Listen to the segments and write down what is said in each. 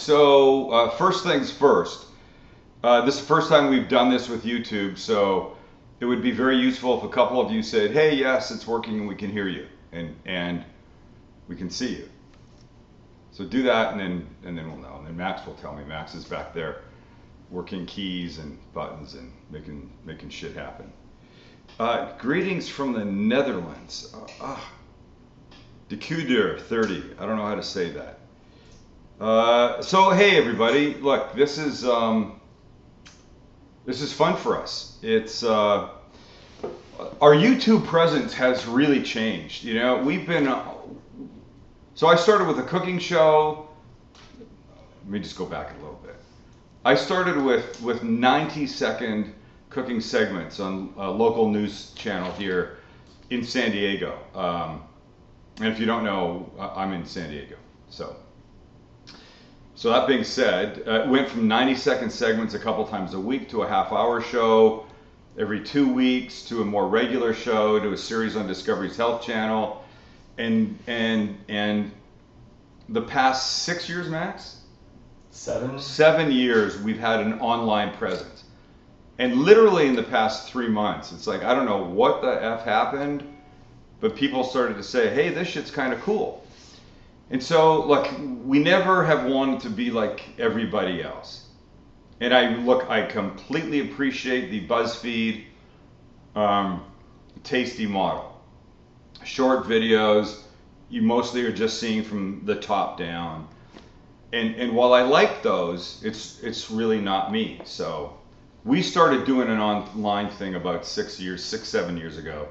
So first things first, this is the first time we've done this with YouTube, so it would be very useful if a couple of you said, hey, yes, it's working and we can hear you and we can see you. So do that and then we'll know. And then Max will tell me. Max is back there working keys and buttons and making shit happen. Greetings from the Netherlands. De Kuder 30. I don't know how to say that. So hey everybody, look, this is fun for us. It's our YouTube presence has really changed. You know, we've been so I started with a cooking show. Let me just go back a little bit. I started with 90-second cooking segments on a local news channel here in San Diego. And if you don't know, I'm in San Diego. So that being said, it went from 90-second segments a couple times a week to a half-hour show every 2 weeks to a more regular show to a series on Discovery's Health Channel, and the past 6 years, Max? 7 years we've had an online presence, and literally in the past 3 months, it's like I don't know what the F happened, but people started to say, hey, this shit's kind of cool. And so, look, we never have wanted to be like everybody else. And I completely appreciate the BuzzFeed tasty model. Short videos, you mostly are just seeing from the top down. And while I like those, it's really not me. So we started doing an online thing about 7 years ago,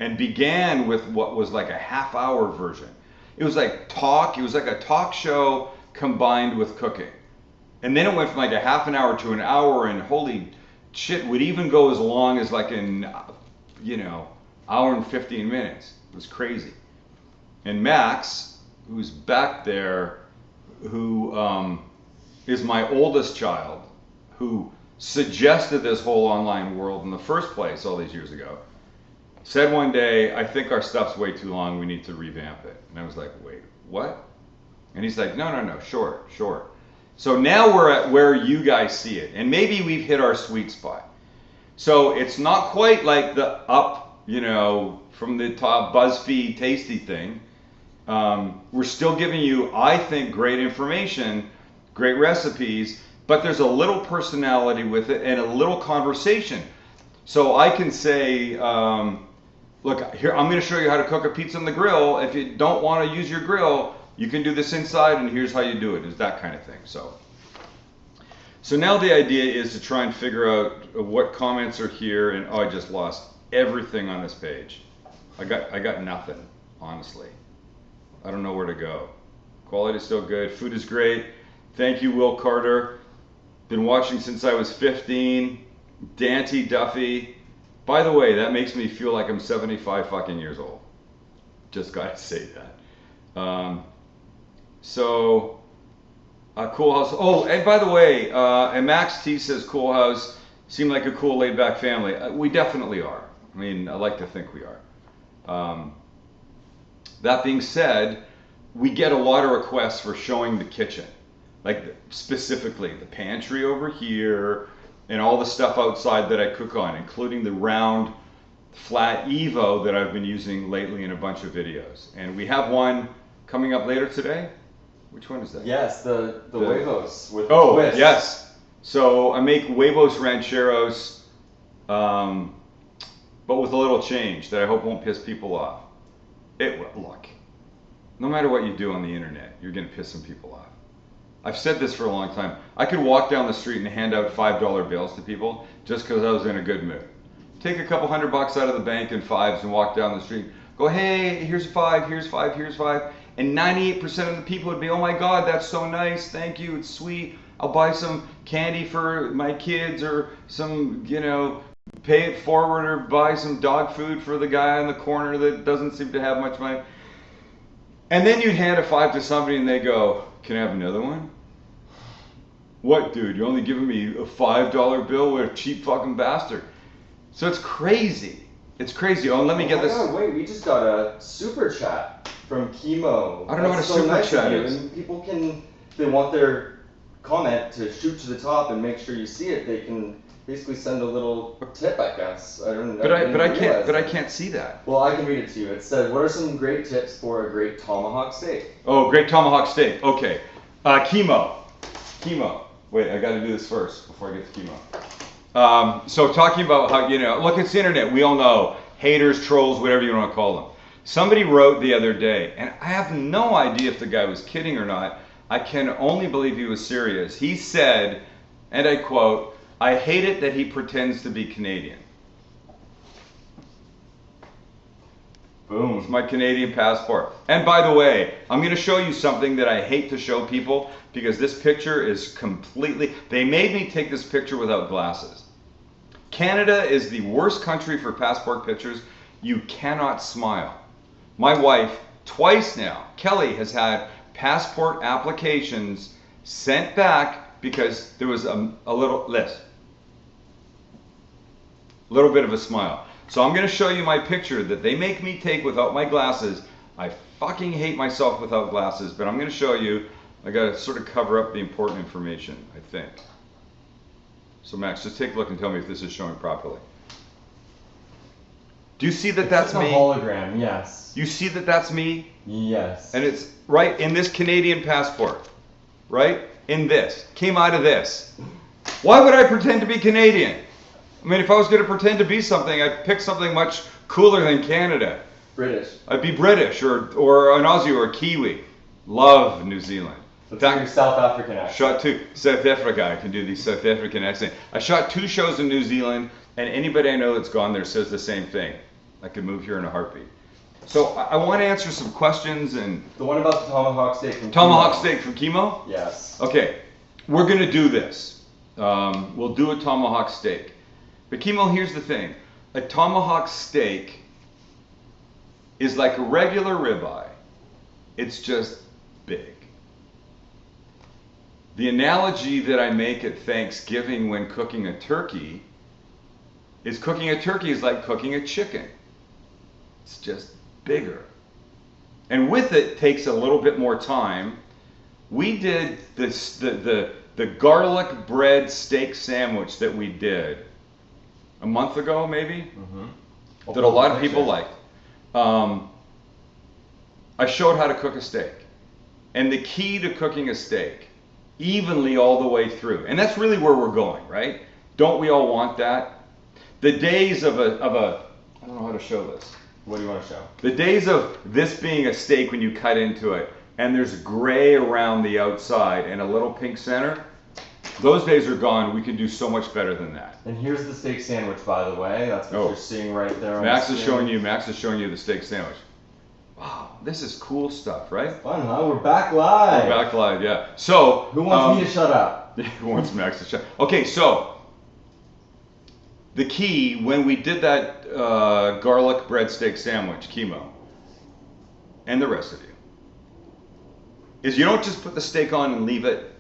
and began with what was like a half-hour version. It was like a talk show combined with cooking. And then it went from like a half an hour to an hour, and holy shit, would even go as long as like an, hour and 15 minutes. It was crazy. And Max, who's back there, who is my oldest child, who suggested this whole online world in the first place all these years ago, said one day, I think our stuff's way too long, we need to revamp it. And I was like, wait, what? And he's like, no, short. So now we're at where you guys see it. And maybe we've hit our sweet spot. So it's not quite like the up, from the top BuzzFeed tasty thing. We're still giving you, I think, great information, great recipes, but there's a little personality with it and a little conversation. So I can say, look, here, I'm going to show you how to cook a pizza on the grill. If you don't want to use your grill, you can do this inside, and here's how you do it. It's that kind of thing. So now the idea is to try and figure out what comments are here, and I just lost everything on this page. I got nothing, honestly. I don't know where to go. Quality is still good. Food is great. Thank you, Will Carter. Been watching since I was 15. Dante Duffy. By the way, that makes me feel like I'm 75 fucking years old. Just gotta say that. Cool House. Oh, and by the way, and Max T says Cool House seem like a cool laid back family. We definitely are. I mean, I like to think we are. That being said, we get a lot of requests for showing the kitchen. Like specifically the pantry over here, and all the stuff outside that I cook on, including the round flat Evo that I've been using lately in a bunch of videos. And we have one coming up later today. Which one is that? Yes, the Huevos with the twist. Yes. So I make Huevos Rancheros, but with a little change that I hope won't piss people off. Look, no matter what you do on the internet, you're going to piss some people off. I've said this for a long time. I could walk down the street and hand out $5 bills to people just because I was in a good mood. Take a couple $100 out of the bank in fives and walk down the street. Go, hey, here's a five, here's five, here's five. And 98% of the people would be, oh my God, that's so nice. Thank you. It's sweet. I'll buy some candy for my kids, or some, pay it forward, or buy some dog food for the guy in the corner that doesn't seem to have much money. And then you'd hand a $5 to somebody and they go, can I have another one? What, dude? You're only giving me a $5 bill? What a cheap fucking bastard. So it's crazy. It's crazy. Oh, and let me get this. Oh, wait, we just got a super chat from Chemo. I don't know what a super chat is. And people they want their comment to shoot to the top and make sure you see it, they can basically send a little tip, I guess. But I can't see that. Well, I can read it to you. It said, "What are some great tips for a great tomahawk steak?" Oh, great tomahawk steak. Okay. Chemo. Wait, I got to do this first before I get to chemo. So talking about how, look, it's the internet. We all know haters, trolls, whatever you want to call them. Somebody wrote the other day, and I have no idea if the guy was kidding or not. I can only believe he was serious. He said, and I quote, "I hate it that he pretends to be Canadian." Boom. It's my Canadian passport. And by the way, I'm going to show you something that I hate to show people because this picture is completely... They made me take this picture without glasses. Canada is the worst country for passport pictures. You cannot smile. My wife, twice now, Kelly, has had passport applications sent back because there was a little bit of a smile. So I'm going to show you my picture that they make me take without my glasses. I fucking hate myself without glasses, but I'm going to show you. I got to sort of cover up the important information, I think. So Max, just take a look and tell me if this is showing properly. Do you see that that's me? It's a hologram, yes. You see that that's me? Yes. And it's right in this Canadian passport, right? In this. Came out of this. Why would I pretend to be Canadian? I mean, if I was going to pretend to be something, I'd pick something much cooler than Canada. British. I'd be British or an Aussie or a Kiwi. Love New Zealand. Let's do your South African accent. Shot 2. South Africa. I can do the South African accent. I shot 2 shows in New Zealand, and anybody I know that's gone there says the same thing. I could move here in a heartbeat. So I want to answer some questions and... The one about the tomahawk steak from Tomahawk steak from chemo? Yes. Okay. We're going to do this. We'll do a tomahawk steak. But chemo, here's the thing. A tomahawk steak is like a regular ribeye. It's just big. The analogy that I make at Thanksgiving when cooking a turkey is like cooking a chicken. It's just bigger. And with it takes a little bit more time. We did this, the garlic bread steak sandwich that we did a month ago, maybe, that a lot of people liked. I showed how to cook a steak. And the key to cooking a steak evenly all the way through, and that's really where we're going, right? Don't we all want that? The days of a I don't know how to show this. What do you want to show? The days of this being a steak when you cut into it, and there's gray around the outside and a little pink center, those days are gone. We can do so much better than that. And here's the steak sandwich, by the way. That's what you're seeing right there. Max is showing you the steak sandwich. Wow, this is cool stuff, right? Fun, huh? We're back live. We're back live, yeah. So who wants me to shut up? Who wants Max to shut? Okay, so the key when we did that garlic bread steak sandwich, chemo, and the rest of you, is you don't just put the steak on and leave it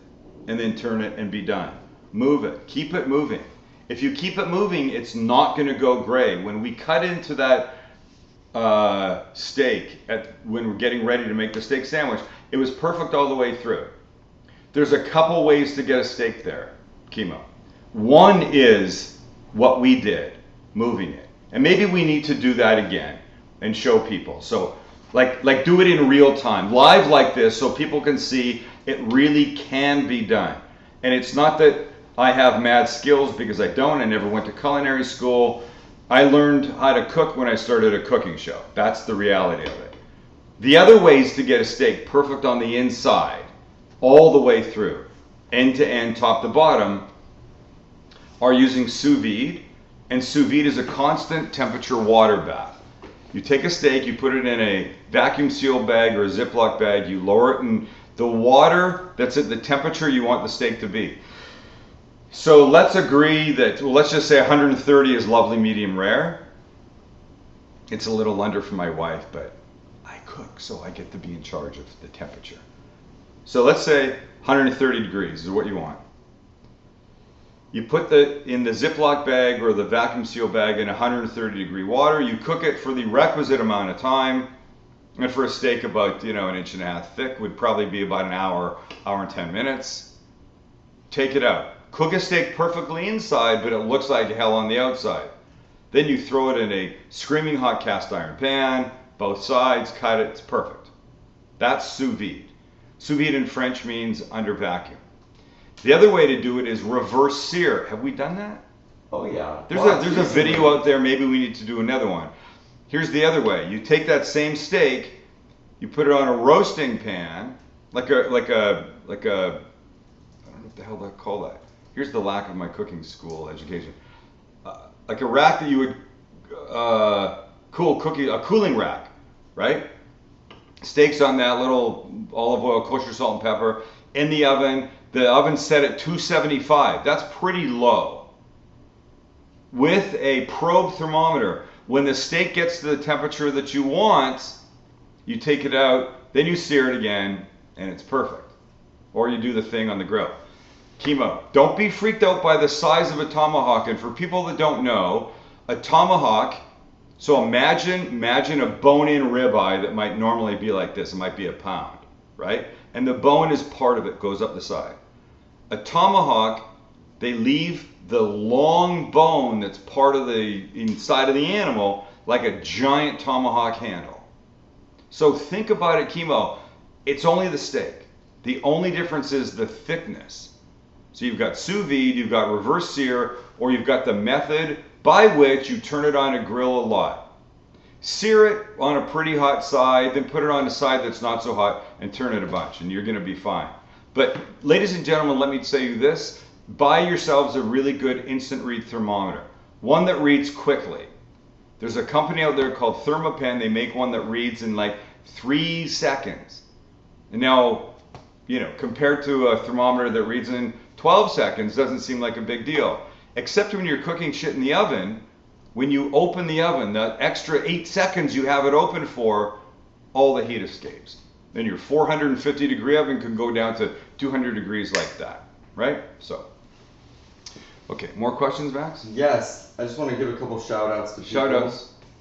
and then turn it and be done. Move it. Keep it moving. If you keep it moving, it's not going to go gray. When we cut into that steak, when we're getting ready to make the steak sandwich, it was perfect all the way through. There's a couple ways to get a steak there, chemo. One is what we did, moving it. And maybe we need to do that again and show people. So like do it in real time, live like this, so people can see it really can be done. And it's not that I have mad skills, because I don't. I never went to culinary school. I learned how to cook when I started a cooking show. That's the reality of it. The other ways to get a steak perfect on the inside, all the way through, end to end, top to bottom, are using Sous Vide. And Sous Vide is a constant temperature water bath. You take a steak, you put it in a vacuum seal bag or a Ziploc bag, you lower it in the water that's at the temperature you want the steak to be. So let's agree that, well, let's just say 130 is lovely, medium rare. It's a little under for my wife, but I cook, so I get to be in charge of the temperature. So let's say 130 degrees is what you want. You put in the Ziploc bag or the vacuum seal bag in 130 degree water. You cook it for the requisite amount of time. And for a steak about, 1.5 inches thick would probably be about an hour, hour and 10 minutes. take it out. Cook a steak perfectly inside, but it looks like hell on the outside. Then you throw it in a screaming hot cast iron pan, both sides, cut it, it's perfect. That's sous vide. Sous vide in French means under vacuum. The other way to do it is reverse sear. Have we done that? Oh yeah. There's a video out there, maybe we need to do another one. Here's the other way. You take that same steak, you put it on a roasting pan, like a I don't know what the hell I call that. Here's the lack of my cooking school education. Like a rack that you would a cooling rack, right? Steaks on that, little olive oil, kosher salt and pepper in the oven. The oven's set at 275. That's pretty low. With a probe thermometer, when the steak gets to the temperature that you want, you take it out, then you sear it again, and it's perfect. Or you do the thing on the grill. Chemo. Don't be freaked out by the size of a tomahawk. And for people that don't know, a tomahawk, so imagine a bone-in ribeye that might normally be like this. It might be a pound, right? And the bone is part of it, goes up the side. A tomahawk, they leave the long bone that's part of the inside of the animal like a giant tomahawk handle. So think about it, chemo. It's only the steak. The only difference is the thickness. So you've got sous vide, you've got reverse sear, or you've got the method by which you turn it on a grill a lot. Sear it on a pretty hot side, then put it on a side that's not so hot and turn it a bunch, and you're going to be fine. But ladies and gentlemen, let me say you this. Buy yourselves a really good instant read thermometer. One that reads quickly. There's a company out there called Thermapen. They make one that reads in like 3 seconds. And now, compared to a thermometer that reads in 12 seconds, doesn't seem like a big deal. Except when you're cooking shit in the oven, when you open the oven, that extra 8 seconds you have it open for, all the heat escapes. Then your 450 degree oven can go down to 200 degrees like that, right? So, okay, more questions, Max? Yes, I just want to give a couple shout outs to people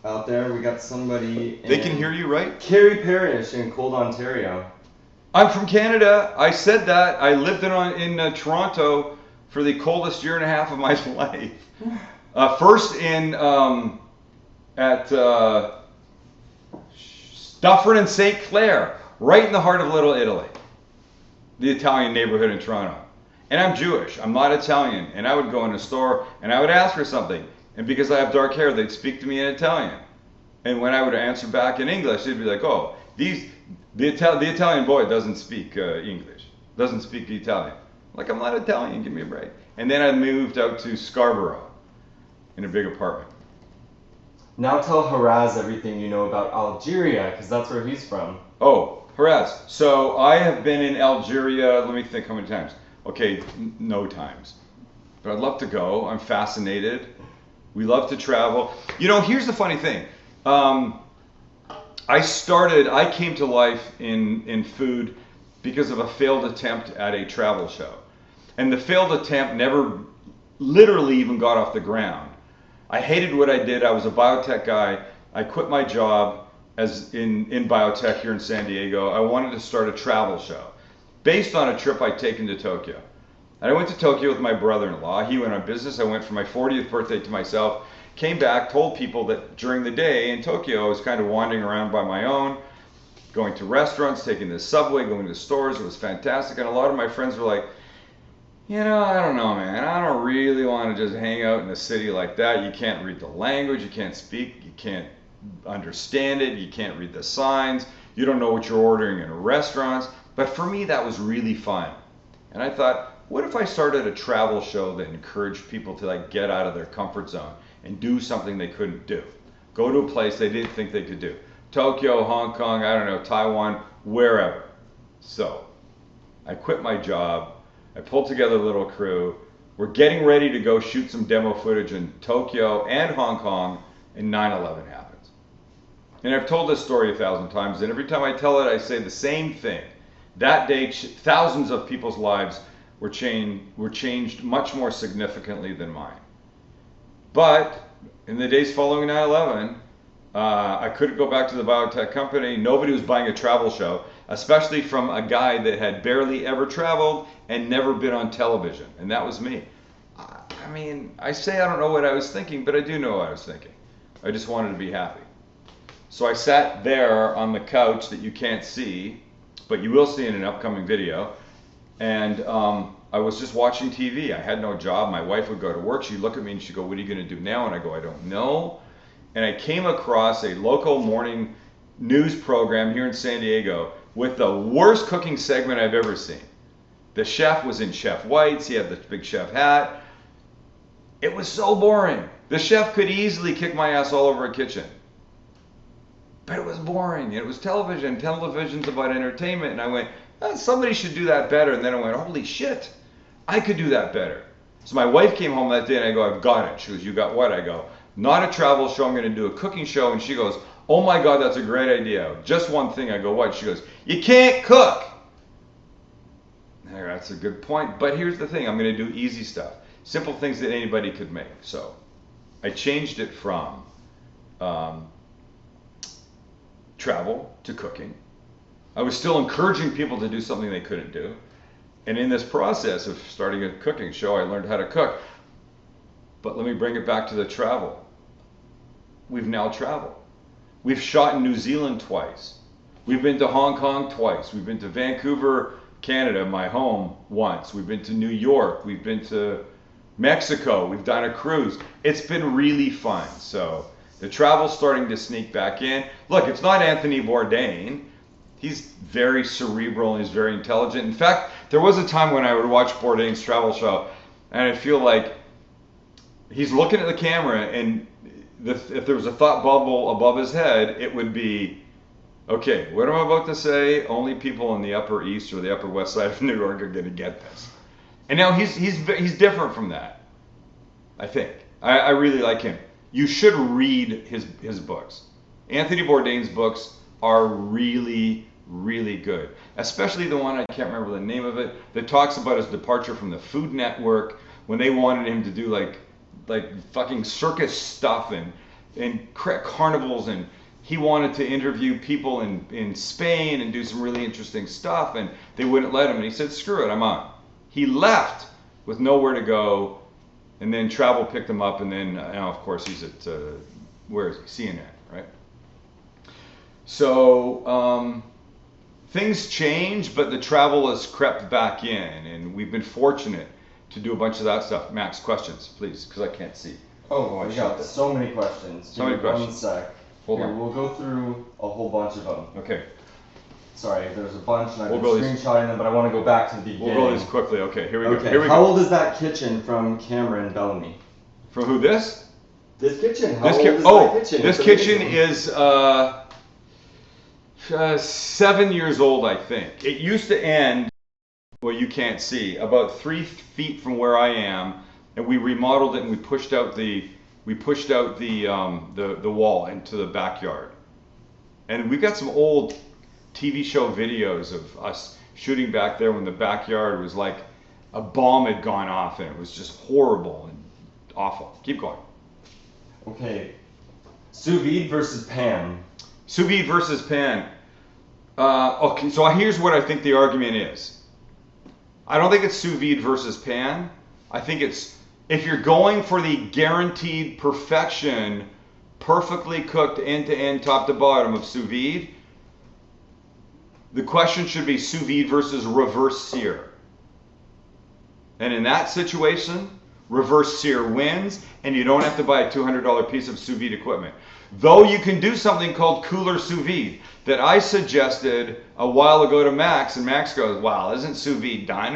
out there. We got somebody They can hear you, right? Carrie Parrish in Cold, Ontario. I'm from Canada. I said that. I lived in Toronto for the coldest year and a half of my life. First at Dufferin and St. Clair, right in the heart of Little Italy, the Italian neighborhood in Toronto. And I'm Jewish. I'm not Italian. And I would go in a store and I would ask for something. And because I have dark hair, they'd speak to me in Italian. And when I would answer back in English, they'd be like, "Oh, the Italian boy doesn't speak English, doesn't speak Italian." Like, I'm not Italian, give me a break. And then I moved out to Scarborough in a big apartment. Now tell Haraz everything you know about Algeria, because that's where he's from. Oh, Haraz. So I have been in Algeria, let me think how many times. Okay, no times. But I'd love to go. I'm fascinated. We love to travel. Here's the funny thing. I came to life in food because of a failed attempt at a travel show. And the failed attempt never literally even got off the ground. I hated what I did. I was a biotech guy. I quit my job as in biotech here in San Diego. I wanted to start a travel show based on a trip I'd taken to Tokyo. And I went to Tokyo with my brother-in-law. He went on business. I went for my 40th birthday to myself. Came back, told people that during the day in Tokyo, I was kind of wandering around by my own, going to restaurants, taking the subway, going to stores. It was fantastic. And a lot of my friends were like, I don't know, man. I don't really want to just hang out in a city like that. You can't read the language. You can't speak. You can't understand it. You can't read the signs. You don't know what you're ordering in restaurants. But for me, that was really fun. And I thought, what if I started a travel show that encouraged people to get out of their comfort zone and do something they couldn't do? Go to a place they didn't think they could do. Tokyo, Hong Kong, I don't know, Taiwan, wherever. So I quit my job. I pulled together a little crew. We're getting ready to go shoot some demo footage in Tokyo and Hong Kong, and 9/11 happens. And I've told this story 1,000 times, and every time I tell it, I say the same thing. That day, thousands of people's lives were changed much more significantly than mine. But in the days following 9/11, I couldn't go back to the biotech company. Nobody was buying a travel show. especially from a guy that had barely ever traveled and never been on television, and that was me. I mean, I say I don't know what I was thinking, but I do know what I was thinking. I just wanted to be happy. So I sat there on the couch that you can't see, but you will see in an upcoming video, and I was just watching TV. I had no job. My wife would go to work. She'd look at me and she'd go, "What are you going to do now?" And I go, "I don't know." And I came across a local morning news program here in San Diego with the worst cooking segment I've ever seen. The chef was in chef whites. He had the big chef hat. It was so boring. The chef could easily kick my ass all over a kitchen. But it was boring. It was television. Television's about entertainment. And I went, somebody should do that better. And then I went, holy shit, I could do that better. So my wife came home that day and I go, I've got it. She goes, you got what? I go, not a travel show. I'm going to do a cooking show. And she goes, oh my God, that's a great idea. Just one thing. I go, what? She goes, you can't cook. That's a good point. But here's the thing. I'm going to do easy stuff. Simple things that anybody could make. So I changed it from travel to cooking. I was still encouraging people to do something they couldn't do. And in this process of starting a cooking show, I learned how to cook. But let me bring it back to the travel. We've now traveled. We've shot in New Zealand twice. We've been to Hong Kong twice. We've been to Vancouver, Canada, my home, once. We've been to New York. We've been to Mexico. We've done a cruise. It's been really fun. So the travel's starting to sneak back in. Look, it's not Anthony Bourdain. He's very cerebral and he's very intelligent. In fact, there was a time when I would watch Bourdain's travel show and I'd feel like he's looking at the camera and if there was a thought bubble above his head, it would be, okay, what am I about to say? Only people in the Upper East or the Upper West Side of New York are going to get this. And now he's different from that, I think. I really like him. You should read his books. Anthony Bourdain's books are really, really good. Especially the one, I can't remember the name of it, that talks about his departure from the Food Network when they wanted him to do like fucking circus stuff and carnivals, and he wanted to interview people in Spain and do some really interesting stuff, and they wouldn't let him, and he said, screw it, I'm on. He left with nowhere to go, and then travel picked him up, and then now of course he's at where is he? CNN, right? So things change, but the travel has crept back in, and we've been fortunate to do a bunch of that stuff. Max, questions, please, because I can't see. Oh, we got so many questions. So many questions. 1 sec. Hold Here, on. we'll go through a whole bunch of them. Okay. Sorry, there's a bunch and I've We'll been go these- screenshotting them, but I want to go back to the beginning. We'll go these quickly. Okay, here we go. Okay, Here we how go. old is that kitchen from Cameraman Bellamy? From who? This? This kitchen, how This old is oh, that kitchen? this It's kitchen amazing. is 7 years old, I think. It used to end, well, you can't see, about 3 feet from where I am, and we remodeled it and we pushed out the wall into the backyard. And we've got some old TV show videos of us shooting back there when the backyard was like a bomb had gone off and it was just horrible and awful. Keep going. Okay, sous vide versus pan. Sous vide versus pan. Okay, so here's what I think the argument is. I don't think it's sous vide versus pan. I think it's, if you're going for the guaranteed perfection, perfectly cooked end to end, top to bottom of sous vide, the question should be sous vide versus reverse sear. And in that situation, reverse sear wins, and you don't have to buy a $200 piece of sous vide equipment. Though you can do something called cooler sous vide that I suggested a while ago to Max, and Max goes, wow, isn't sous vide done?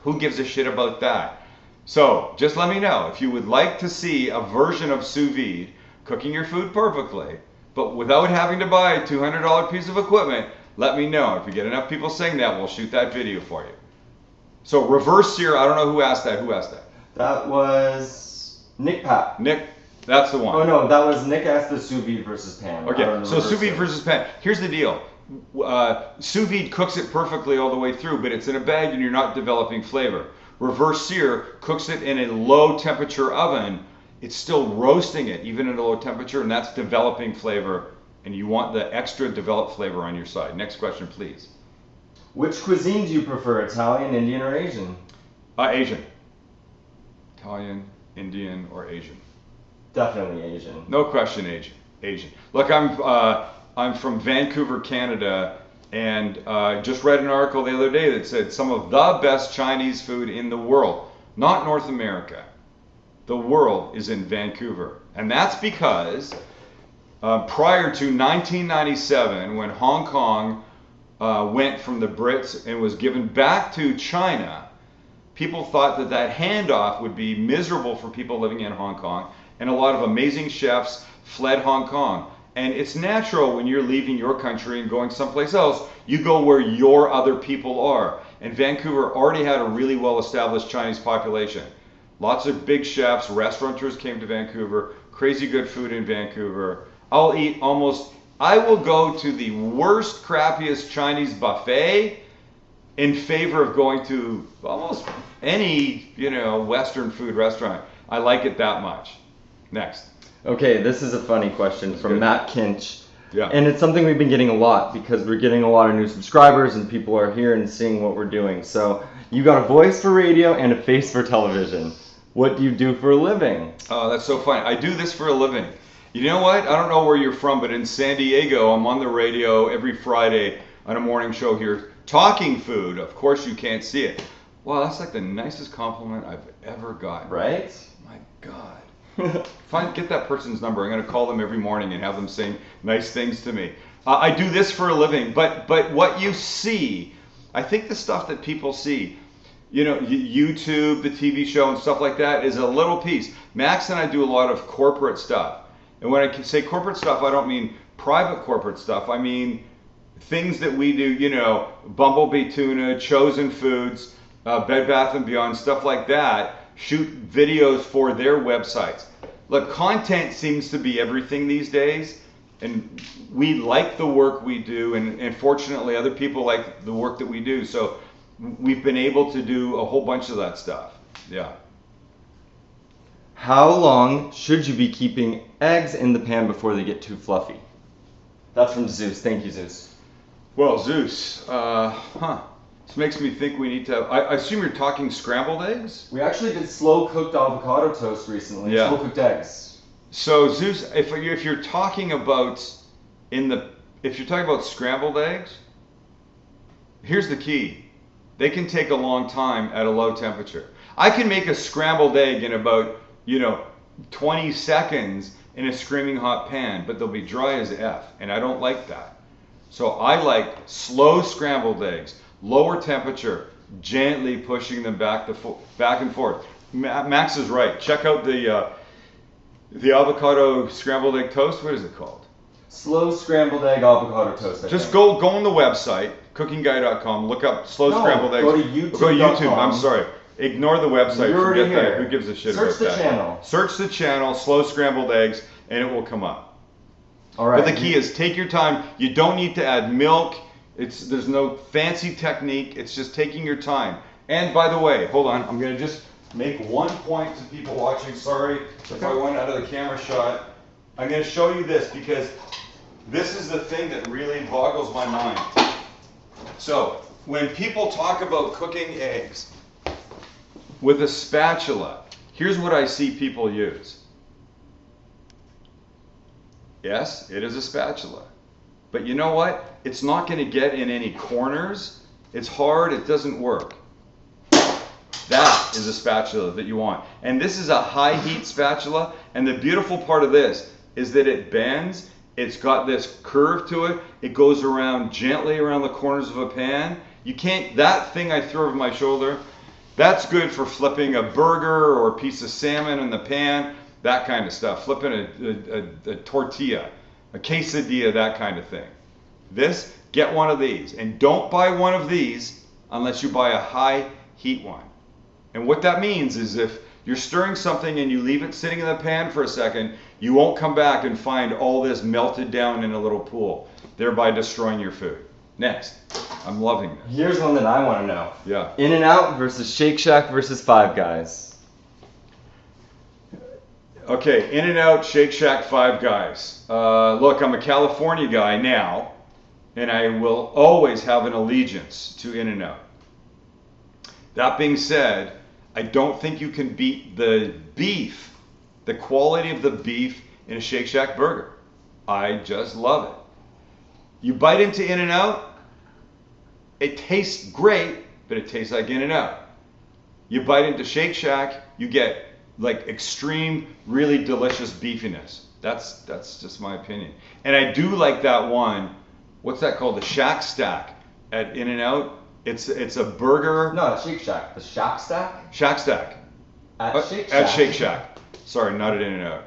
Who gives a shit about that? So just let me know if you would like to see a version of sous vide cooking your food perfectly, but without having to buy a $200 piece of equipment. Let me know. If you get enough people saying that, we'll shoot that video for you. So reverse sear, I don't know who asked that. Who asked that? That was Nick Pat. Nick, that's the one. Oh no, that was Nick asked the sous vide versus pan. Okay, so sous vide versus pan. Here's the deal. Sous vide cooks it perfectly all the way through, but it's in a bag and you're not developing flavor. Reverse sear cooks it in a low temperature oven. It's still roasting it, even at a low temperature, and that's developing flavor, and you want the extra developed flavor on your side. Next question, please. Which cuisine do you prefer, Italian, Indian, or Asian? Asian. Italian, Indian, or Asian. Definitely Asian. No question, Asian. Look, I'm from Vancouver, Canada, and just read an article the other day that said some of the best Chinese food in the world, not North America. The world is in Vancouver, and that's because prior to 1997, when Hong Kong went from the Brits and was given back to China, people thought that that handoff would be miserable for people living in Hong Kong, and a lot of amazing chefs fled Hong Kong. And it's natural when you're leaving your country and going someplace else, you go where your other people are. And Vancouver already had a really well-established Chinese population. Lots of big chefs, restaurateurs came to Vancouver, crazy good food in Vancouver. I will go to the worst, crappiest Chinese buffet in favor of going to almost any, Western food restaurant. I like it that much. Next. Okay, this is a funny question from Good. Matt Kinch. Yeah. And it's something we've been getting a lot because we're getting a lot of new subscribers and people are here and seeing what we're doing. So you got a voice for radio and a face for television. What do you do for a living? Oh, that's so funny. I do this for a living. You know what? I don't know where you're from, but in San Diego, I'm on the radio every Friday on a morning show here talking food. Of course, you can't see it. Wow, that's like the nicest compliment I've ever gotten. Right? My God. Get that person's number. I'm going to call them every morning and have them saying nice things to me. I do this for a living, but what you see, I think the stuff that people see, YouTube, the TV show and stuff like that is a little piece. Max and I do a lot of corporate stuff. And when I say corporate stuff, I don't mean private corporate stuff. I mean things that we do, Bumblebee Tuna, Chosen Foods, Bed Bath & Beyond, stuff like that. Shoot videos for their websites. Look, content seems to be everything these days. And we like the work we do. And fortunately, other people like the work that we do. So we've been able to do a whole bunch of that stuff. Yeah. How long should you be keeping eggs in the pan before they get too fluffy? That's from Zeus. Thank you, Zeus. Well, Zeus, this makes me think we need to have, I assume you're talking scrambled eggs? We actually did slow cooked avocado toast recently. Yeah. Slow cooked eggs. So Zeus, if you're talking about scrambled eggs, here's the key. They can take a long time at a low temperature. I can make a scrambled egg in about 20 seconds in a screaming hot pan, but they'll be dry as F, and I don't like that. So I like slow scrambled eggs, lower temperature, gently pushing them back and forth. Max is right. Check out the avocado scrambled egg toast. What is it called? Slow scrambled egg avocado toast. Just go on the website, cookingguy.com, look up slow scrambled eggs. Go to YouTube. Go to YouTube. I'm sorry. Ignore the website. You're already Forget that. here. Who gives a shit Search about the that? channel. Search the channel, slow scrambled eggs, and it will come up. All right. But the key is take your time. You don't need to add milk. There's no fancy technique. It's just taking your time. And by the way, hold on. I'm gonna just make one point to people watching. Sorry if I went out of the camera shot. I'm gonna show you this because this is the thing that really boggles my mind. So when people talk about cooking eggs with a spatula, here's what I see people use. Yes, it is a spatula. But you know what? It's not going to get in any corners. It's hard. It doesn't work. That is a spatula that you want. And this is a high heat spatula. And the beautiful part of this is that it bends. It's got this curve to it. It goes around gently around the corners of a pan. That thing I threw over my shoulder, that's good for flipping a burger or a piece of salmon in the pan, that kind of stuff. Flipping a tortilla, a quesadilla, that kind of thing. Get one of these. And don't buy one of these unless you buy a high heat one. And what that means is if you're stirring something and you leave it sitting in the pan for a second, you won't come back and find all this melted down in a little pool, thereby destroying your food. Next. I'm loving this. Here's one that I want to know. Yeah. In-N-Out versus Shake Shack versus Five Guys. Okay, In-N-Out, Shake Shack, Five Guys. Look, I'm a California guy now, and I will always have an allegiance to In-N-Out. That being said, I don't think you can beat the beef, the quality of the beef in a Shake Shack burger. I just love it. You bite into In-N-Out, it tastes great, but it tastes like In-N-Out. You bite into Shake Shack, you get like extreme, really delicious beefiness. That's just my opinion. And I do like that one. What's that called? The Shack Stack at In-N-Out. It's a burger. No, it's Shake Shack. The Shack Stack? Shack Stack. At Shake Shack. At Shake Shack. Sorry, not at In-N-Out.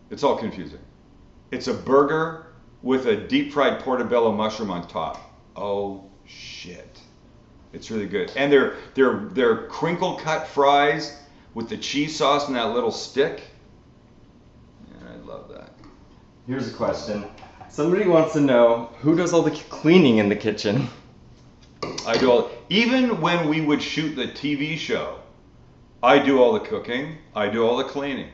It's all confusing. It's a burger with a deep fried portobello mushroom on top. Oh shit. It's really good. And they're crinkle cut fries with the cheese sauce and that little stick. Yeah, I love that. Here's a question. Somebody wants to know who does all the cleaning in the kitchen? I do all, even when we would shoot the TV show, I do all the cooking, I do all the cleaning,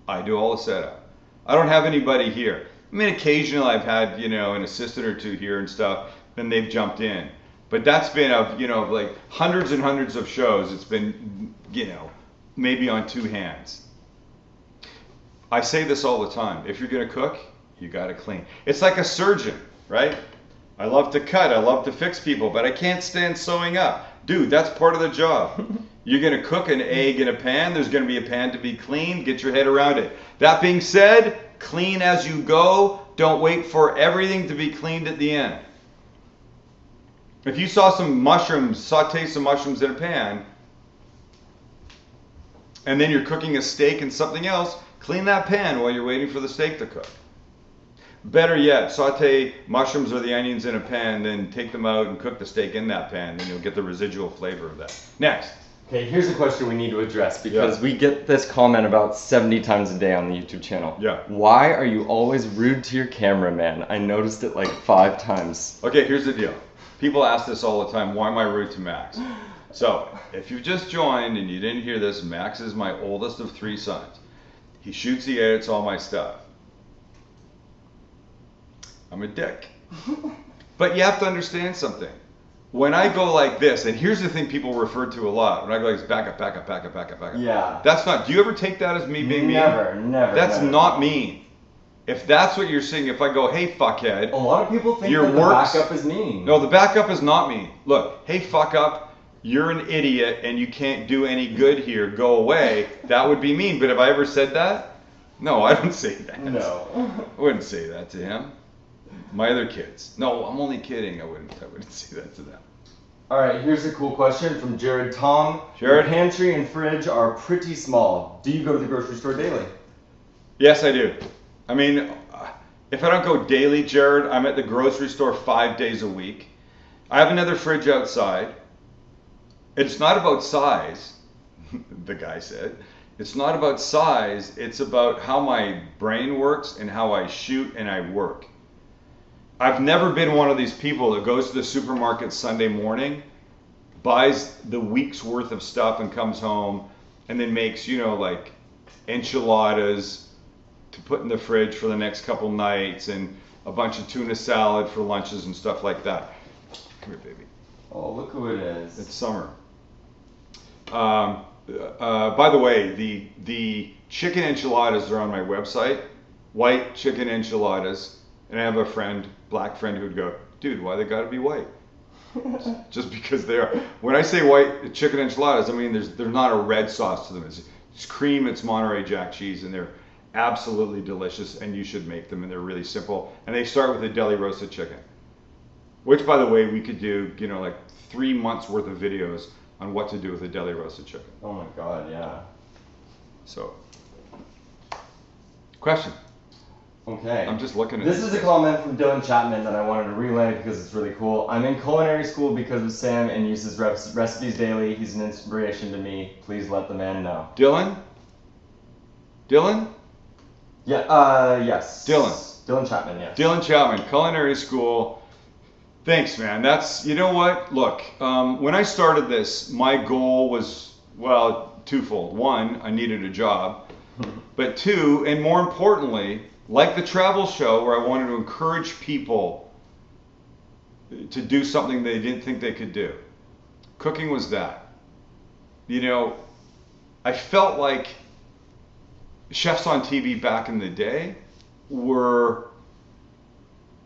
I do all the setup. I don't have anybody here. I mean, occasionally I've had, an assistant or two here and stuff, then they've jumped in. But that's been like hundreds and hundreds of shows. It's been, maybe on two hands. I say this all the time. If you're going to cook, you got to clean. It's like a surgeon, right? I love to cut. I love to fix people, but I can't stand sewing up. Dude, that's part of the job. You're going to cook an egg in a pan. There's going to be a pan to be cleaned. Get your head around it. That being said, clean as you go. Don't wait for everything to be cleaned at the end. If you saw some mushrooms, saute some mushrooms in a pan, and then you're cooking a steak and something else, clean that pan while you're waiting for the steak to cook. Better yet, saute mushrooms or the onions in a pan, then take them out and cook the steak in that pan, then you'll get the residual flavor of that. Next. Okay, here's a question we need to address because we get this comment about 70 times a day on the YouTube channel. Yeah. Why are you always rude to your cameraman? I noticed it like 5 times. Okay, here's the deal. People ask this all the time, why am I rude to Max? So, if you just joined and you didn't hear this, Max is my oldest of 3 sons. He shoots, he edits all my stuff. I'm a dick. But you have to understand something. When I go like this, and here's the thing people refer to a lot, when I go like this, back up, back up, back up, back up, back up. Yeah. That's not, do you ever take that as me being mean? Never. That's not mean. If that's what you're saying, if I go, hey, fuckhead. A lot of people think that the backup is mean. No, the backup is not mean. Look, hey, fuck up, you're an idiot and you can't do any good here, go away. That would be mean. But have I ever said that? No, I don't say that. No. I wouldn't say that to him. My other kids. No, I'm only kidding. I wouldn't say that to them. All right, here's a cool question from Jared Tom. Jared? Your pantry and fridge are pretty small. Do you go to the grocery store daily? Yes, I do. I mean, if I don't go daily, Jared, I'm at the grocery store 5 days a week. I have another fridge outside. It's not about size, the guy said. It's not about size. It's about how my brain works and how I shoot and I work. I've never been one of these people that goes to the supermarket Sunday morning, buys the week's worth of stuff and comes home and then makes, like enchiladas to put in the fridge for the next couple nights and a bunch of tuna salad for lunches and stuff like that. Come here, baby. Oh, look who it is. It's summer. By the way, the chicken enchiladas are on my website. White chicken enchiladas. And I have a black friend who'd go, dude, why they gotta be white? Just because they are. When I say white chicken enchiladas, I mean there's not a red sauce to them. It's cream, it's Monterey Jack cheese, and they're absolutely delicious, and you should make them, and they're really simple. And they start with a deli roasted chicken, which, by the way, we could do, like 3 months worth of videos on what to do with a deli roasted chicken. Oh my God, yeah. So, question. Okay. I'm just looking at this. Is a comment from Dylan Chapman that I wanted to relay because it's really cool. I'm in culinary school because of Sam and uses recipes daily. He's an inspiration to me. Please let the man know. Dylan? Yeah, yes. Dylan Chapman, yes. Dylan Chapman, culinary school. Thanks, man. That's, you know what? Look, when I started this, my goal was, twofold. 1, I needed a job. But 2, and more importantly, like the travel show where I wanted to encourage people to do something they didn't think they could do. Cooking was that. You know, I felt like chefs on TV back in the day were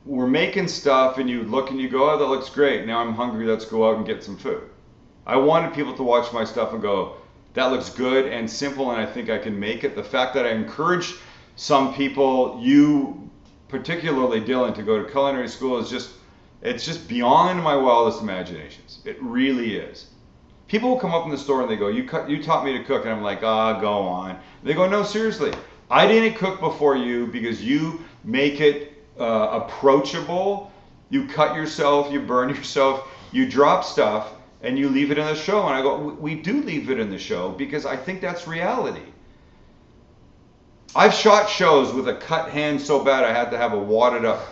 making stuff, and you look and you go, oh, that looks great. Now I'm hungry. Let's go out and get some food. I wanted people to watch my stuff and go, that looks good and simple, and I think I can make it. The fact that I encourage some people, you particularly Dylan, to go to culinary school is just, it's just beyond my wildest imaginations. It really is. People will come up in the store and they go, you taught me to cook, and I'm like, go on. They go, no, seriously, I didn't cook before you because you make it approachable. You cut yourself, you burn yourself, you drop stuff, and you leave it in the show. And I go, we do leave it in the show because I think that's reality. I've shot shows with a cut hand so bad I had to have a wadded up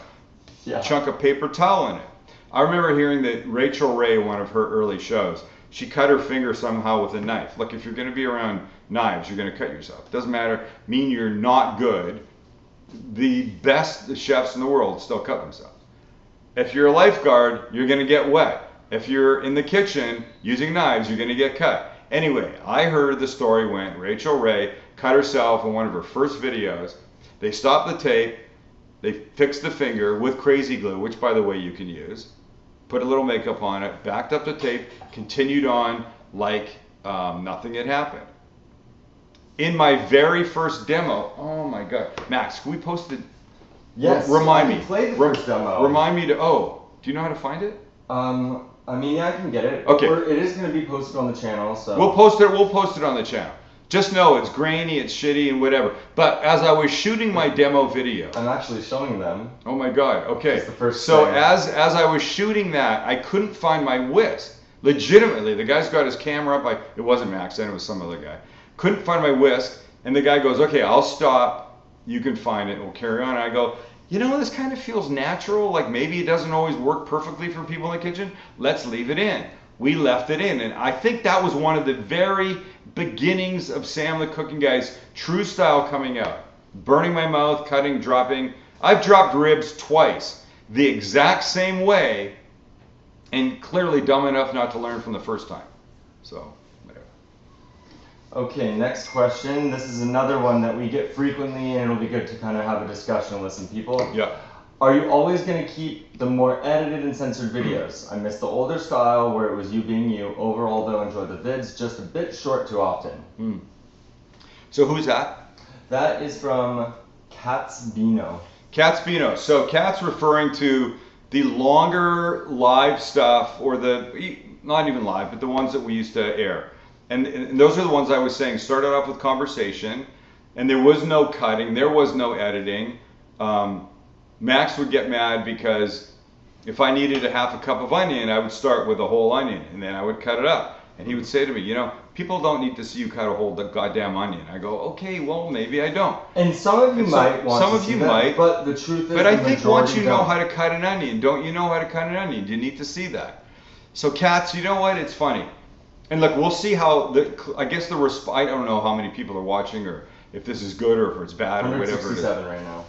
chunk of paper towel in it. I remember hearing that Rachel Ray, one of her early shows, she cut her finger somehow with a knife. Look, if you're going to be around knives, you're going to cut yourself. It doesn't matter, mean you're not good. The best chefs in the world still cut themselves. If you're a lifeguard, you're going to get wet. If you're in the kitchen using knives, you're going to get cut. Anyway, I heard the story went, Rachel Ray cut herself in one of her first videos. They stopped the tape. They fixed the finger with crazy glue, which, by the way, you can use. Put a little makeup on it, backed up the tape, continued on like nothing had happened. In my very first demo, oh my God, Max, can we post it? Yes. Remind me. Play the first demo. Remind me to. Oh, do you know how to find it? I mean, yeah, I can get it. Okay. It is going to be posted on the channel, so. We'll post it on the channel. Just know it's grainy, it's shitty, and whatever. But as I was shooting my demo video, I'm actually showing them. Oh my God. Okay. It's the first so thing. as I was shooting that, I couldn't find my whisk. Legitimately, the guy's got his camera up. It wasn't Max, then it was some other guy. Couldn't find my whisk, and the guy goes, "Okay, I'll stop. You can find it. We'll carry on." And I go, "You know, this kind of feels natural. Like maybe it doesn't always work perfectly for people in the kitchen. Let's leave it in." We left it in, and I think that was one of the very beginnings of Sam the Cooking Guy's true style coming out. Burning my mouth, cutting, dropping. I've dropped ribs twice the exact same way, and clearly dumb enough not to learn from the first time. So, whatever. Okay, next question. This is another one that we get frequently, and it'll be good to kind of have a discussion with some people. Yeah. Are you always going to keep the more edited and censored videos? I miss the older style where it was you being you. Overall, though, enjoy the vids. Just a bit short too often. So who's that? That is from Katz Bino. Katz Bino. So Kat's referring to the longer live stuff, or the, not even live, but the ones that we used to air. And those are the ones I was saying started off with conversation, and there was no cutting, there was no editing. Max would get mad because if I needed a half a cup of onion, I would start with a whole onion, and then I would cut it up. And he would say to me, you know, people don't need to see you cut a whole goddamn onion. I go, okay, well, maybe I don't. And some of you might want some to of see you that, might, but the truth is, but I think once you know don't. how to cut an onion, don't you know how to cut an onion? You need to see that. So Katz, you know what? It's funny. And look, we'll see how I guess I don't know how many people are watching, or if this is good or if it's bad or whatever it is. 167 right now.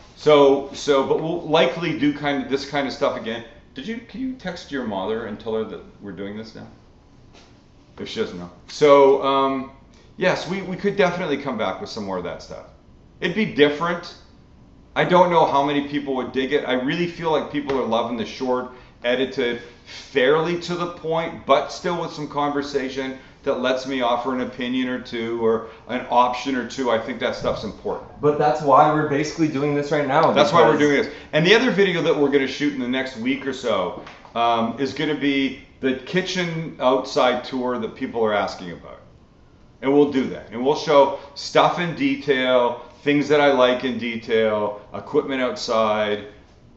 But we'll likely do this kind of stuff again. Can you text your mother and tell her that we're doing this now? If she doesn't know. So, yes, we could definitely come back with some more of that stuff. It'd be different. I don't know how many people would dig it. I really feel like people are loving the short, edited, fairly to the point, but still with some conversation that lets me offer an opinion or two or an option or two. I think that stuff's important. But that's why we're basically doing this right now. That's why we're doing this. And the other video that we're going to shoot in the next week or so is going to be the kitchen outside tour that people are asking about. And we'll do that. And we'll show stuff in detail, things that I like in detail, equipment outside.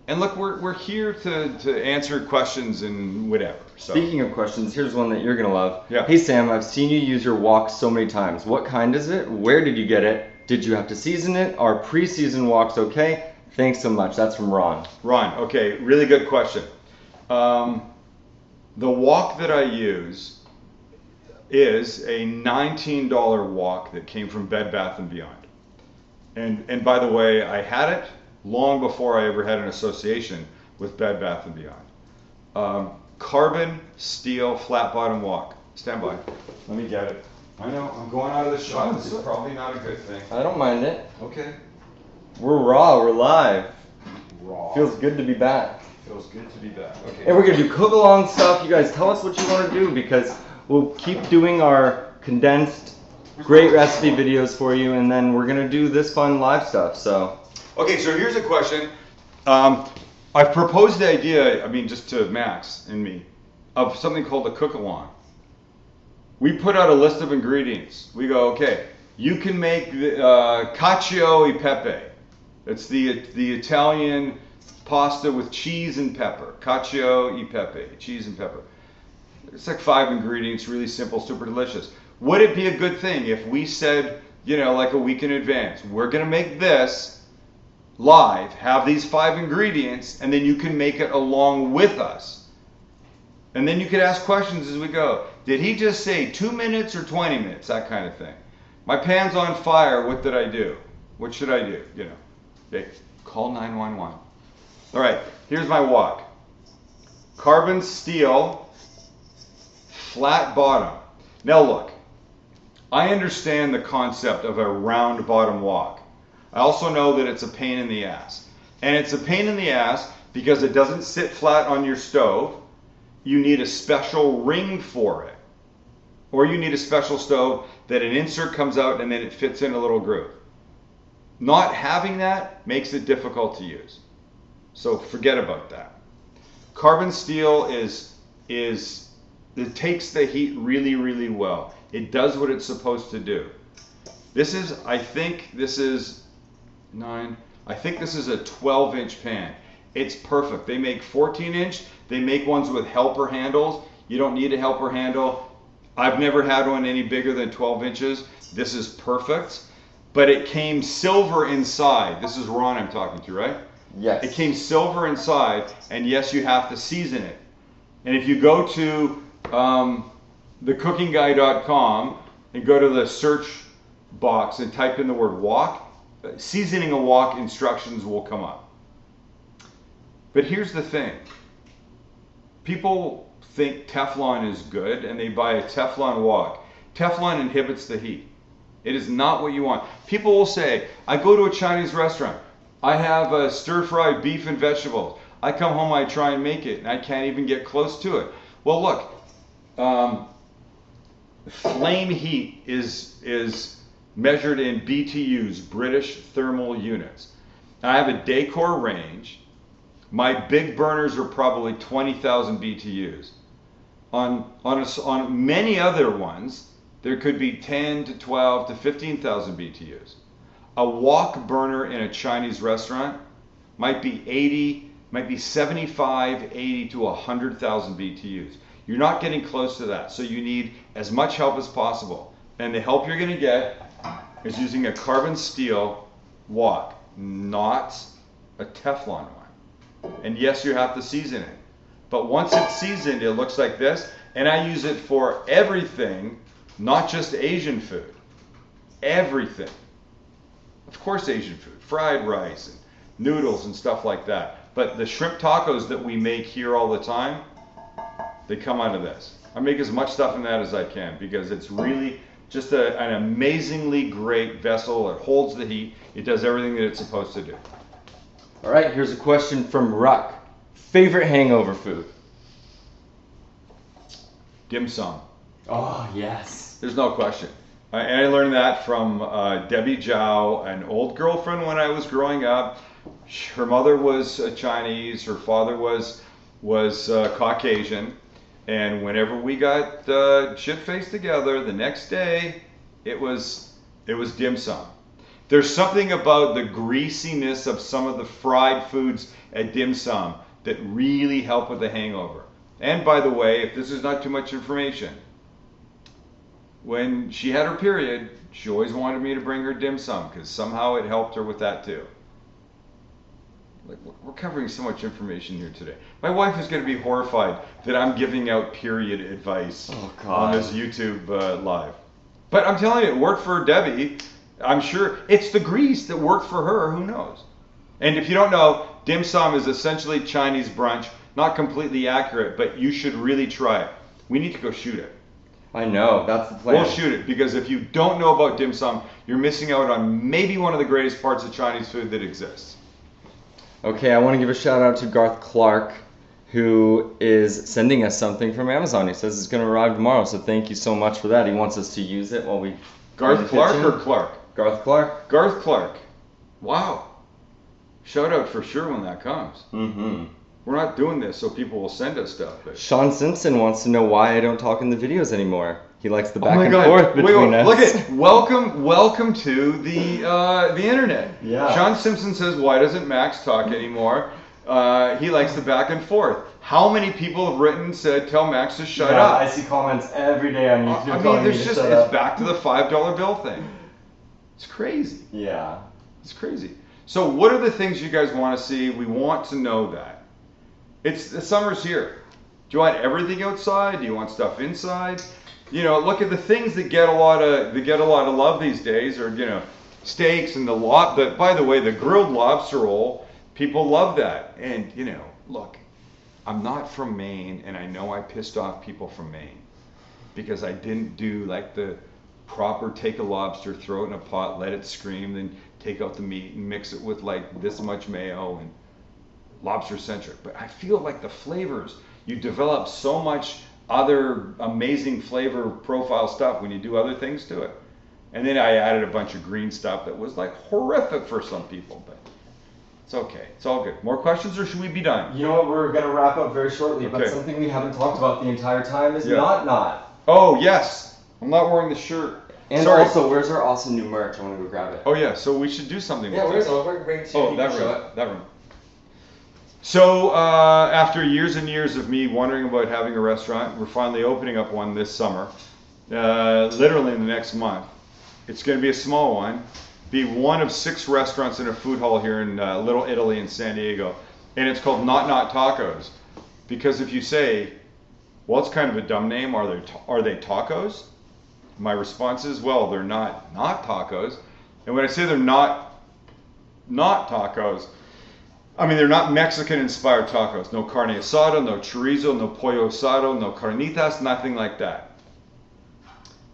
And look, we're here to answer questions and whatever. So. Speaking of questions, here's one that you're going to love. Yeah. Hey Sam, I've seen you use your wok so many times. What kind is it? Where did you get it? Did you have to season it? Are pre-seasoned woks okay? Thanks so much. That's from Ron. Ron, okay, really good question. The wok that I use is a $19 wok that came from Bed Bath & Beyond. And by the way, I had it long before I ever had an association with Bed Bath & Beyond. Carbon steel flat bottom wok. Stand by. Let me get it. I know, I'm going out of the shot. This is probably not a good thing. I don't mind it. Okay. We're raw, we're live. Raw. Feels good to be back. Feels good to be back. Okay. And we're gonna do cook along stuff. You guys tell us what you want to do because we'll keep doing our condensed great recipe videos for you, and then we're gonna do this fun live stuff. So Okay, so here's a question. I've proposed the idea, I mean, just to Max and me, of something called a cook-along. We put out a list of ingredients. We go, okay, you can make cacio e pepe. It's the Italian pasta with cheese and pepper. Cacio e pepe, cheese and pepper. It's like 5 ingredients, really simple, super delicious. Would it be a good thing if we said, you know, like a week in advance, we're gonna make this live, have these 5 ingredients, and then you can make it along with us. And then you could ask questions as we go. Did he just say 2 minutes or 20 minutes? That kind of thing. My pan's on fire, what did I do? What should I do? You know, okay, call 911. All right, here's my wok. Carbon steel, flat bottom. Now look, I understand the concept of a round bottom wok. I also know that it's a pain in the ass. And it's a pain in the ass because it doesn't sit flat on your stove. You need a special ring for it. Or you need a special stove that an insert comes out and then it fits in a little groove. Not having that makes it difficult to use. So forget about that. Carbon steel it takes the heat really, really well. It does what it's supposed to do. I think this is a 12-inch pan. It's perfect. They make 14-inch. They make ones with helper handles. You don't need a helper handle. I've never had one any bigger than 12 inches. This is perfect. But it came silver inside. This is Ron I'm talking to, right? yes. It came silver inside, and yes, you have to season it. And if you go to thecookingguy.com and go to the search box and type in the word wok, seasoning a wok instructions will come up. But here's the thing. People think Teflon is good and they buy a Teflon wok. Teflon inhibits the heat. It is not what you want. People will say, I go to a Chinese restaurant. I have a stir-fried beef and vegetables. I come home, I try and make it, and I can't even get close to it. Well, look, flame heat is measured in BTUs, British thermal units. I have a decor range. My big burners are probably 20,000 BTUs. On many other ones, there could be 10 to 12 to 15,000 BTUs. A wok burner in a Chinese restaurant might be 75, 80 to 100,000 BTUs. You're not getting close to that, so you need as much help as possible. And the help you're going to get is using a carbon steel wok, not a Teflon one. And yes, you have to season it. But once it's seasoned, it looks like this. And I use it for everything, not just Asian food. Everything. Of course, Asian food. Fried rice and noodles and stuff like that. But the shrimp tacos that we make here all the time, they come out of this. I make as much stuff in that as I can because it's really just an amazingly great vessel. It holds the heat. It does everything that it's supposed to do. All right, here's a question from Ruck. Favorite hangover food? Dim sum. Oh, yes. There's no question. And I learned that from Debbie Zhao, an old girlfriend when I was growing up. Her mother was Chinese. Her father was Caucasian. And whenever we got shit-faced together, the next day, it was dim sum. There's something about the greasiness of some of the fried foods at dim sum that really help with the hangover. And by the way, if this is not too much information, when she had her period, she always wanted me to bring her dim sum because somehow it helped her with that too. Like, we're covering so much information here today. My wife is going to be horrified that I'm giving out period advice on this YouTube live. But I'm telling you, it worked for Debbie. I'm sure it's the grease that worked for her. Who knows? And if you don't know, dim sum is essentially Chinese brunch. not completely accurate, but you should really try it. We need to go shoot it. I know, that's the plan. We'll shoot it, because if you don't know about dim sum, you're missing out on maybe one of the greatest parts of Chinese food that exists. Okay, I want to give a shout out to Garth Clark, who is sending us something from Amazon. He says it's going to arrive tomorrow, so thank you so much for that. He wants us to use it while we... Garth Clark or Clark? Garth Clark. Garth Clark. Wow. Shout out for sure when that comes. Mm-hmm. We're not doing this so people will send us stuff. But... Sean Simpson wants to know why I don't talk in the videos anymore. He likes the back and God. forth between us. Look at welcome to the internet. Yeah. Sean Simpson says, why doesn't Max talk anymore? He likes the back and forth. How many people have written said tell Max to shut up? I see comments every day on YouTube. I mean, there's just it's back to the $5 bill thing. It's crazy. Yeah. It's crazy. So what are the things you guys want to see? We want to know that. The summer's here. Do you want everything outside? Do you want stuff inside? You know, look at the things that get a lot of love these days, or you know, steaks and by the way, the grilled lobster roll. People love that. And you know, look, I'm not from Maine, and I know I pissed off people from Maine because I didn't do like the proper take a lobster, throw it in a pot, let it scream, then take out the meat and mix it with like this much mayo and lobster centric. But I feel like the flavors, you develop so much other amazing flavor profile stuff when you do other things to it. And then I added a bunch of green stuff that was like horrific for some people, but it's okay. It's all good. More questions, or should we be done? You know what? We're going to wrap up very shortly, but something we haven't talked about the entire time is not. Oh, yes. I'm not wearing the shirt. And sorry. Also, where's our awesome new merch? I want to go grab it. Oh, yeah. So we should do something with it. Where's over? Bring it to you. That room. So after years and years of me wondering about having a restaurant, we're finally opening up one this summer, literally in the next month. It's going to be a small one, be one of 6 restaurants in a food hall here in Little Italy in San Diego, and it's called Not Tacos, because if you say, well, it's kind of a dumb name, are they tacos? My response is, well, they're not tacos, and when I say they're not tacos, I mean, they're not Mexican-inspired tacos. No carne asada, no chorizo, no pollo asado, no carnitas, nothing like that.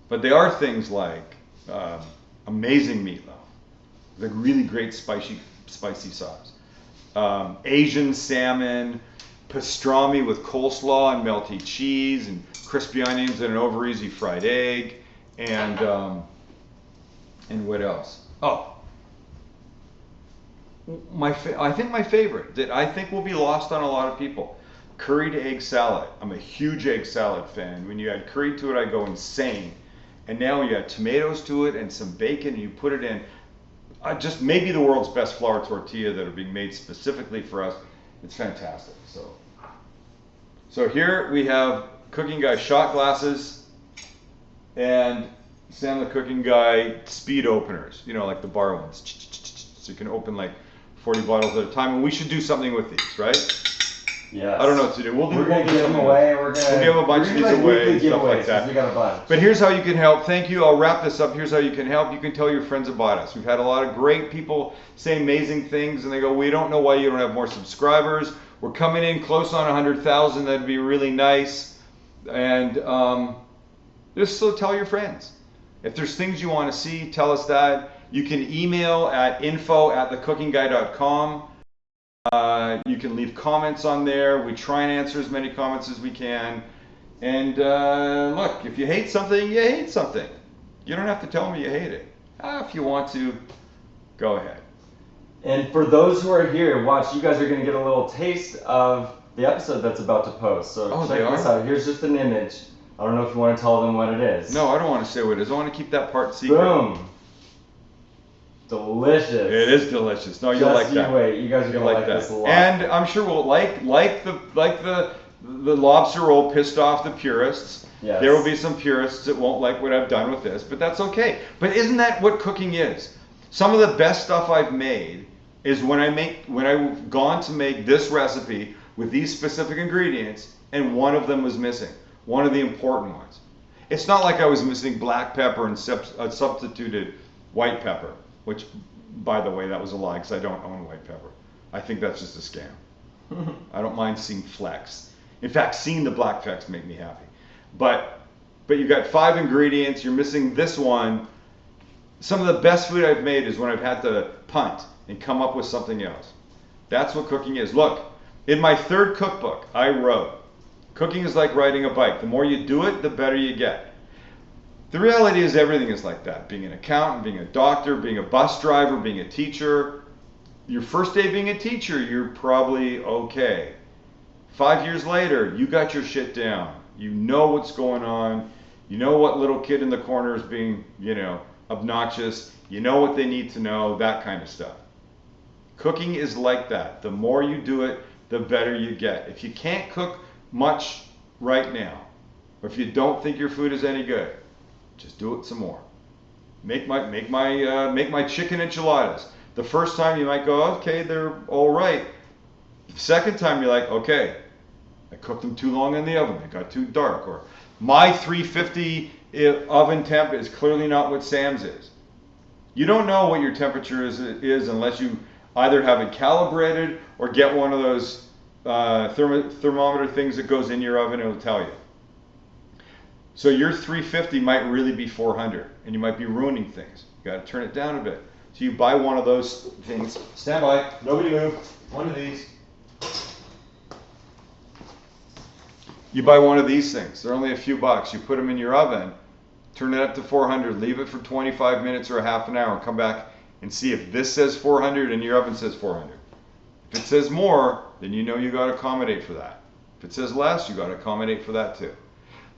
But they are things like amazing meatloaf, the really great spicy sauce, Asian salmon, pastrami with coleslaw and melty cheese, and crispy onions and an over-easy fried egg, and what else? Oh. I think my favorite that I think will be lost on a lot of people, curried egg salad. I'm a huge egg salad fan. When you add curry to it, I go insane. And now you add tomatoes to it and some bacon, and you put it in just maybe the world's best flour tortilla that are being made specifically for us. It's fantastic. So here we have Cooking Guy shot glasses and Sam the Cooking Guy speed openers. You know, like the bar ones. So you can open like 40 bottles at a time, and we should do something with these, right? Yes. I don't know what to do. We're going to give them away. We'll give a bunch of these away and stuff like that. We got a bunch. But here's how you can help. Thank you. I'll wrap this up. Here's how you can help. You can tell your friends about us. We've had a lot of great people say amazing things, and they go, we don't know why you don't have more subscribers. We're coming in close on 100,000. That'd be really nice. And just so tell your friends. If there's things you want to see, tell us that. You can email at info@thecookingguy.com. You can leave comments on there. We try and answer as many comments as we can. And look, if you hate something, you hate something. You don't have to tell me you hate it. If you want to, go ahead. And for those who are here, watch, you guys are going to get a little taste of the episode that's about to post. So check this out. Here's just an image. I don't know if you want to tell them what it is. No, I don't want to say what it is. I want to keep that part secret. Boom. Delicious. It is delicious. No, you'll like that. Wait, you guys are gonna like this a lot. And I'm sure we'll like the lobster roll pissed off the purists. Yes. There will be some purists that won't like what I've done with this, but that's okay. But isn't that what cooking is? Some of the best stuff I've made is when I've gone to make this recipe with these specific ingredients, and one of them was missing. One of the important ones. It's not like I was missing black pepper and substituted white pepper. Which, by the way, that was a lie because I don't own white pepper. I think that's just a scam. I don't mind seeing flecks. In fact, seeing the black flecks make me happy. But you got 5 ingredients, you're missing this one. Some of the best food I've made is when I've had to punt and come up with something else. That's what cooking is. Look, in my 3rd cookbook, I wrote, cooking is like riding a bike. The more you do it, the better you get. The reality is everything is like that. Being an accountant, being a doctor, being a bus driver, being a teacher. Your first day being a teacher, you're probably okay. 5 years later, you got your shit down. You know what's going on. You know what little kid in the corner is being, obnoxious. You know what they need to know, that kind of stuff. Cooking is like that. The more you do it, the better you get. If you can't cook much right now, or if you don't think your food is any good, just do it some more. Make my chicken enchiladas. The first time you might go, okay, they're all right. The second time you're like, okay, I cooked them too long in the oven. It got too dark. Or my 350 oven temp is clearly not what Sam's is. You don't know what your temperature is unless you either have it calibrated or get one of those thermometer things that goes in your oven and it'll tell you. So your 350 might really be 400 and you might be ruining things. You got to turn it down a bit. So you buy one of those things. Stand by. Nobody move. One of these. You buy one of these things. They're only a few bucks. You put them in your oven, turn it up to 400, leave it for 25 minutes or a half an hour, come back and see if this says 400 and your oven says 400. If it says more, then you know you got to accommodate for that. If it says less, you got to accommodate for that too.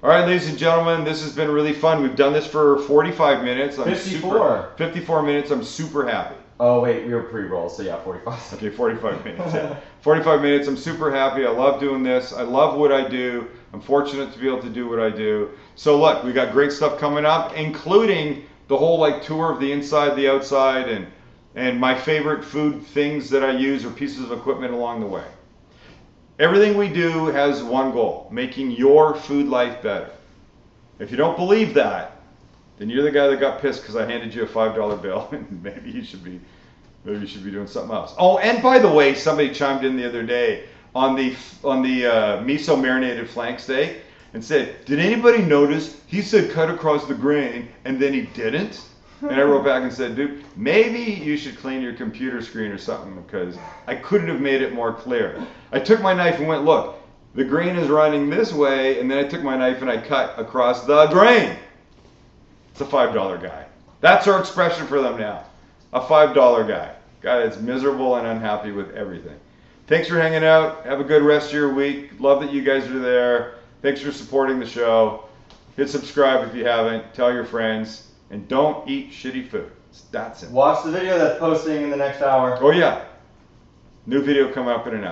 All right, ladies and gentlemen, this has been really fun. We've done this for 45 minutes. 54 minutes. I'm super happy. Oh, wait, we were pre-roll, so yeah, 45. Okay, 45 minutes. Yeah. 45 minutes. I'm super happy. I love doing this. I love what I do. I'm fortunate to be able to do what I do. So look, we got great stuff coming up, including the whole tour of the inside, the outside, and my favorite food things that I use or pieces of equipment along the way. Everything we do has one goal: making your food life better. If you don't believe that, then you're the guy that got pissed because I handed you a $5 bill, and maybe you should be doing something else. Oh, and by the way, somebody chimed in the other day on the miso marinated flank steak and said, "Did anybody notice he said cut across the grain and then he didn't?" And I wrote back and said, "Dude, maybe you should clean your computer screen or something because I couldn't have made it more clear." I took my knife and went, "Look, the grain is running this way," and then I took my knife and I cut across the grain. It's a $5 guy. That's our expression for them now. A $5 guy. Guy that's miserable and unhappy with everything. Thanks for hanging out. Have a good rest of your week. Love that you guys are there. Thanks for supporting the show. Hit subscribe if you haven't. Tell your friends. And don't eat shitty food. It's that simple. Watch the video that's posting in the next hour. Oh yeah. New video coming up in an hour.